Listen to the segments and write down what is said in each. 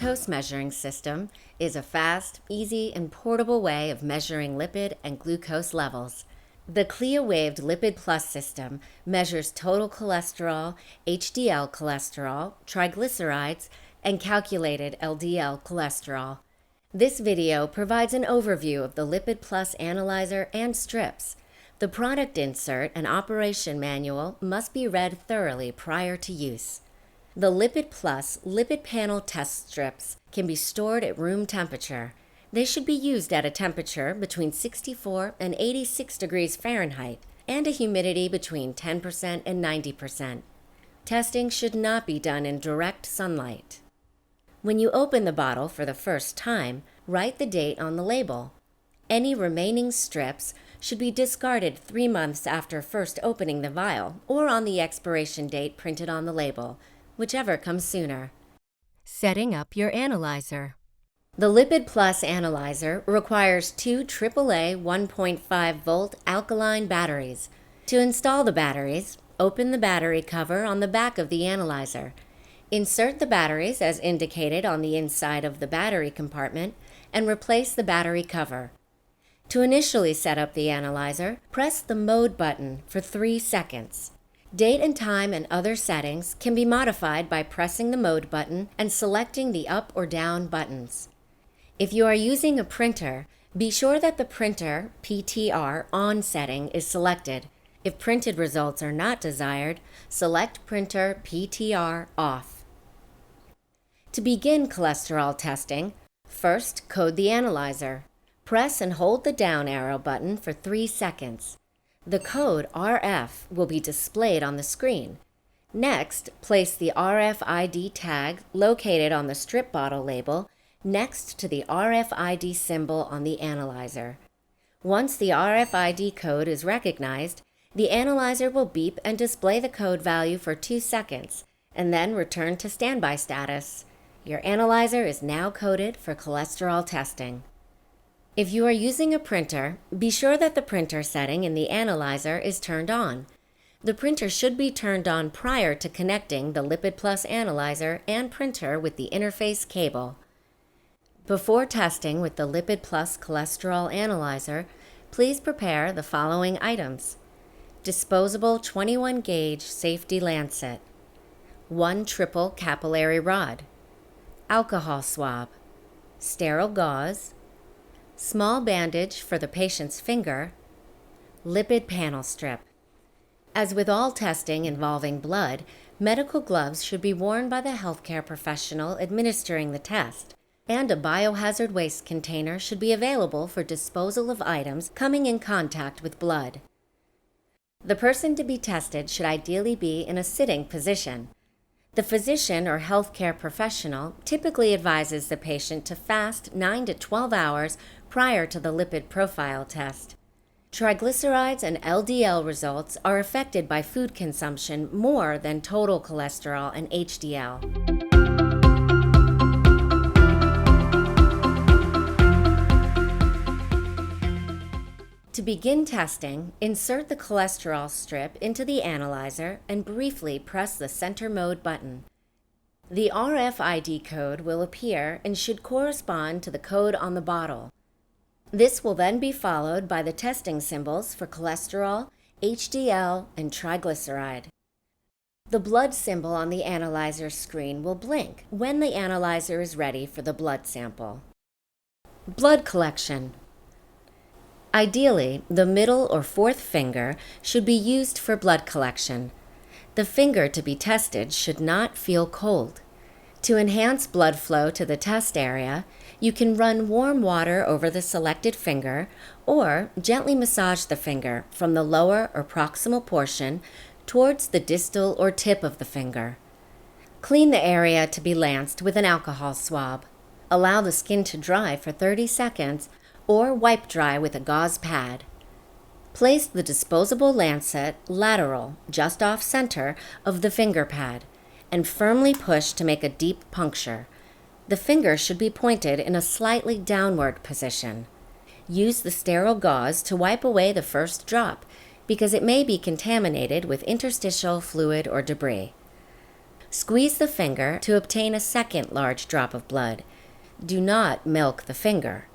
Glucose measuring system is a fast, easy, and portable way of measuring lipid and glucose levels. The CLIA-waived LipidPlus system measures total cholesterol, HDL cholesterol, triglycerides, and calculated LDL cholesterol. This video provides an overview of the LipidPlus analyzer and strips. The product insert and operation manual must be read thoroughly prior to use. The LipidPlus lipid panel test strips can be stored at room temperature. They should be used at a temperature between 64 and 86 degrees Fahrenheit and a humidity between 10% and 90%. Testing should not be done in direct sunlight. When you open the bottle for the first time, write the date on the label. Any remaining strips should be discarded 3 months after first opening the vial or on the expiration date printed on the label, whichever comes sooner. Setting up your analyzer. The LipidPlus analyzer requires 2 AAA 1.5-volt alkaline batteries. To install the batteries, open the battery cover on the back of the analyzer. Insert the batteries as indicated on the inside of the battery compartment and replace the battery cover. To initially set up the analyzer, press the mode button for 3 seconds. Date and time and other settings can be modified by pressing the mode button and selecting the up or down buttons. If you are using a printer, be sure that the printer PTR on setting is selected. If printed results are not desired, select printer PTR off. To begin cholesterol testing, first code the analyzer. Press and hold the down arrow button for 3 seconds. The code RF will be displayed on the screen. Next, place the RFID tag located on the strip bottle label next to the RFID symbol on the analyzer. Once the RFID code is recognized, the analyzer will beep and display the code value for 2 seconds, and then return to standby status. Your analyzer is now coded for cholesterol testing. If you are using a printer, be sure that the printer setting in the analyzer is turned on. The printer should be turned on prior to connecting the LipidPlus analyzer and printer with the interface cable. Before testing with the LipidPlus cholesterol analyzer, please prepare the following items: disposable 21-gauge safety lancet, 1 triple capillary rod, alcohol swab, sterile gauze, small bandage for the patient's finger, lipid panel strip. As with all testing involving blood, medical gloves should be worn by the healthcare professional administering the test, and a biohazard waste container should be available for disposal of items coming in contact with blood. The person to be tested should ideally be in a sitting position. The physician or healthcare professional typically advises the patient to fast 9 to 12 hours prior to the lipid profile test. Triglycerides and LDL results are affected by food consumption more than total cholesterol and HDL. To begin testing, insert the cholesterol strip into the analyzer and briefly press the center mode button. The RFID code will appear and should correspond to the code on the bottle. This will then be followed by the testing symbols for cholesterol, HDL, and triglyceride. The blood symbol on the analyzer screen will blink when the analyzer is ready for the blood sample. Blood collection. Ideally, the middle or fourth finger should be used for blood collection. The finger to be tested should not feel cold. To enhance blood flow to the test area, you can run warm water over the selected finger or gently massage the finger from the lower or proximal portion towards the distal or tip of the finger. Clean the area to be lanced with an alcohol swab. Allow the skin to dry for 30 seconds or wipe dry with a gauze pad. Place the disposable lancet lateral, just off center of the finger pad, and firmly push to make a deep puncture. The finger should be pointed in a slightly downward position. Use the sterile gauze to wipe away the first drop because it may be contaminated with interstitial fluid or debris. Squeeze the finger to obtain a second large drop of blood. Do not milk the finger.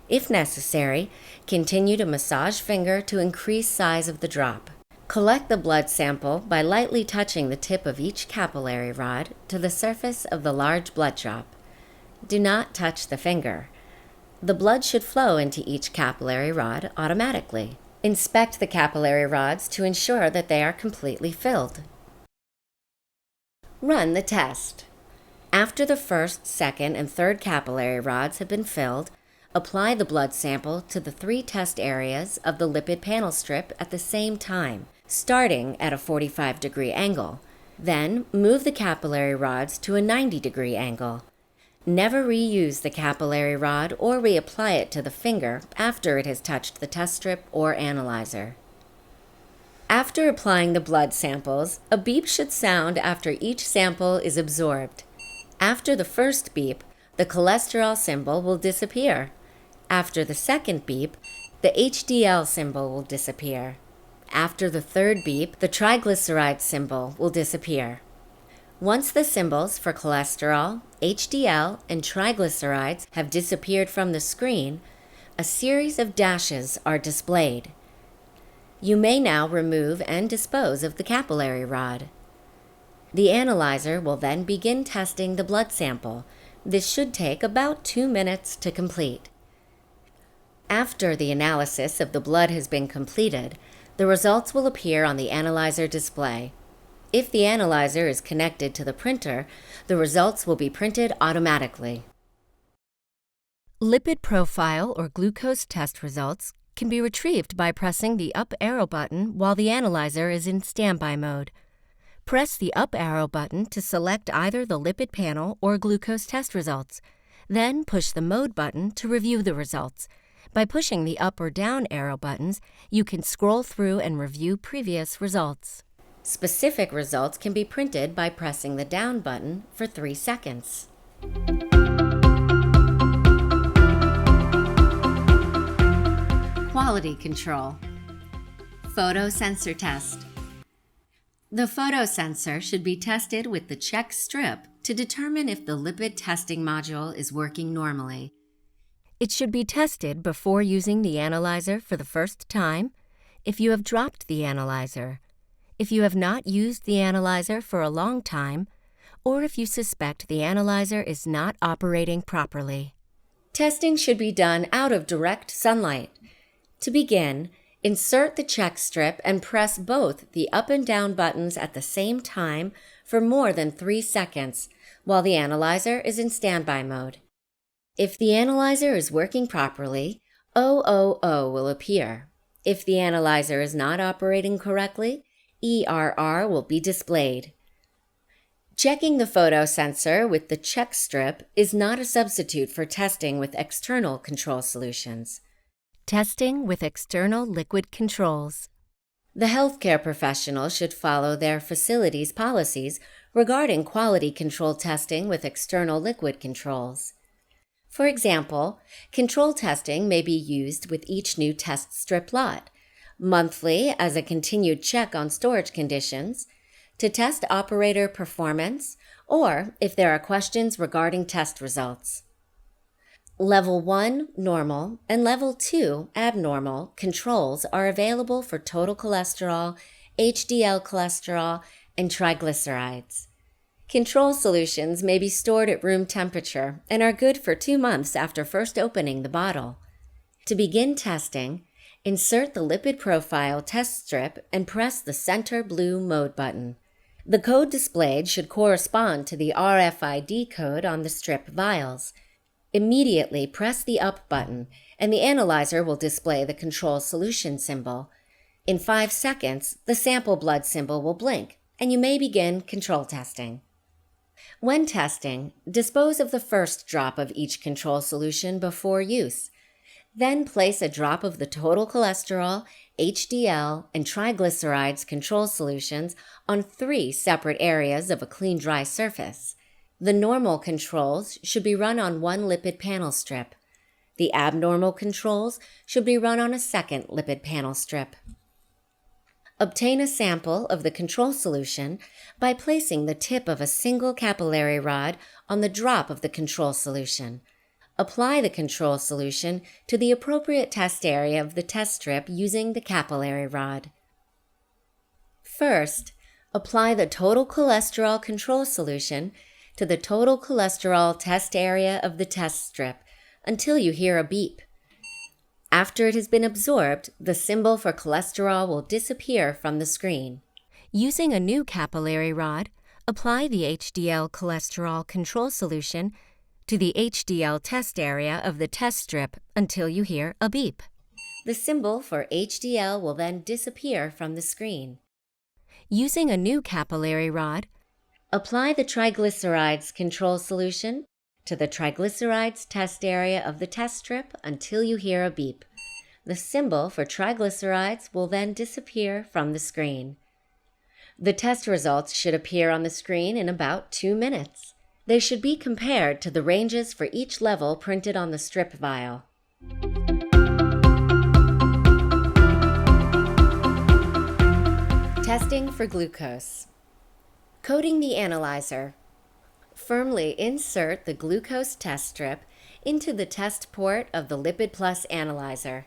If necessary, continue to massage finger to increase size of the drop. Collect the blood sample by lightly touching the tip of each capillary rod to the surface of the large blood drop. Do not touch the finger. The blood should flow into each capillary rod automatically. Inspect the capillary rods to ensure that they are completely filled. Run the test. After the first, second, and third capillary rods have been filled, apply the blood sample to the 3 test areas of the lipid panel strip at the same time, starting at a 45-degree angle. Then move the capillary rods to a 90-degree angle. Never reuse the capillary rod or reapply it to the finger after it has touched the test strip or analyzer. After applying the blood samples, a beep should sound after each sample is absorbed. After the first beep, the cholesterol symbol will disappear. After the second beep, the HDL symbol will disappear. After the third beep, the triglyceride symbol will disappear. Once the symbols for cholesterol, HDL, and triglycerides have disappeared from the screen, a series of dashes are displayed. You may now remove and dispose of the capillary rod. The analyzer will then begin testing the blood sample. This should take about 2 minutes to complete. After the analysis of the blood has been completed, the results will appear on the analyzer display. If the analyzer is connected to the printer, the results will be printed automatically. Lipid profile or glucose test results can be retrieved by pressing the up arrow button while the analyzer is in standby mode. Press the up arrow button to select either the lipid panel or glucose test results. Then push the mode button to review the results. By pushing the up or down arrow buttons, you can scroll through and review previous results. Specific results can be printed by pressing the down button for 3 seconds. Quality control. Photosensor test. The photosensor should be tested with the check strip to determine if the lipid testing module is working normally. It should be tested before using the analyzer for the first time, if you have dropped the analyzer, if you have not used the analyzer for a long time, or if you suspect the analyzer is not operating properly. Testing should be done out of direct sunlight. To begin, insert the check strip and press both the up and down buttons at the same time for more than 3 seconds while the analyzer is in standby mode. If the analyzer is working properly, OOO will appear. If the analyzer is not operating correctly, ERR will be displayed. Checking the photosensor with the check strip is not a substitute for testing with external control solutions. Testing with external liquid controls. The healthcare professional should follow their facility's policies regarding quality control testing with external liquid controls. For example, control testing may be used with each new test strip lot, monthly as a continued check on storage conditions, to test operator performance, or if there are questions regarding test results. Level 1, normal, and Level 2, abnormal, controls are available for total cholesterol, HDL cholesterol, and triglycerides. Control solutions may be stored at room temperature and are good for 2 months after first opening the bottle. To begin testing, insert the lipid profile test strip and press the center blue mode button. The code displayed should correspond to the RFID code on the strip vials. Immediately press the up button and the analyzer will display the control solution symbol. In 5 seconds, the sample blood symbol will blink and you may begin control testing. When testing, dispose of the first drop of each control solution before use. Then place a drop of the total cholesterol, HDL, and triglycerides control solutions on 3 separate areas of a clean, dry surface. The normal controls should be run on 1 lipid panel strip. The abnormal controls should be run on a second lipid panel strip. Obtain a sample of the control solution by placing the tip of a single capillary rod on the drop of the control solution. Apply the control solution to the appropriate test area of the test strip using the capillary rod. First, apply the total cholesterol control solution to the total cholesterol test area of the test strip until you hear a beep. After it has been absorbed, the symbol for cholesterol will disappear from the screen. Using a new capillary rod, apply the HDL cholesterol control solution to the HDL test area of the test strip until you hear a beep. The symbol for HDL will then disappear from the screen. Using a new capillary rod, apply the triglycerides control solution to the triglycerides test area of the test strip until you hear a beep. The symbol for triglycerides will then disappear from the screen. The test results should appear on the screen in about 2 minutes. They should be compared to the ranges for each level printed on the strip vial. Testing for glucose. Coding the analyzer. Firmly insert the glucose test strip into the test port of the LipidPlus analyzer.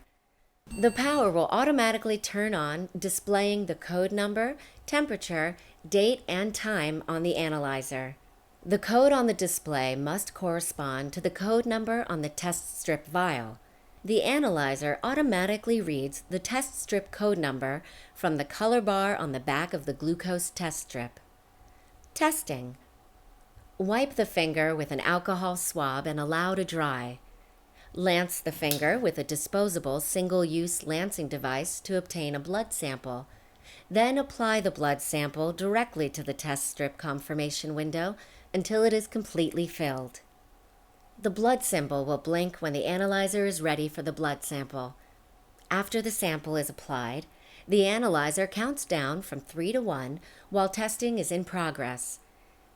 The power will automatically turn on, displaying the code number, temperature, date, and time on the analyzer. The code on the display must correspond to the code number on the test strip vial. The analyzer automatically reads the test strip code number from the color bar on the back of the glucose test strip. Testing. Wipe the finger with an alcohol swab and allow to dry. Lance the finger with a disposable single-use lancing device to obtain a blood sample. Then apply the blood sample directly to the test strip confirmation window until it is completely filled. The blood symbol will blink when the analyzer is ready for the blood sample. After the sample is applied, the analyzer counts down from 3 to 1 while testing is in progress.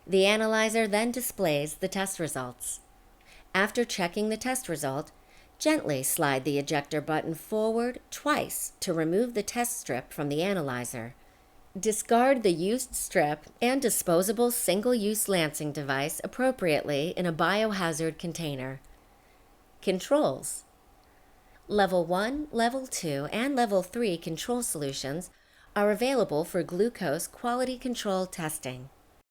The analyzer then displays the test results. After checking the test result, gently slide the ejector button forward twice to remove the test strip from the analyzer. Discard the used strip and disposable single-use lancing device appropriately in a biohazard container. Controls. Level 1, Level 2, and Level 3 control solutions are available for glucose quality control testing.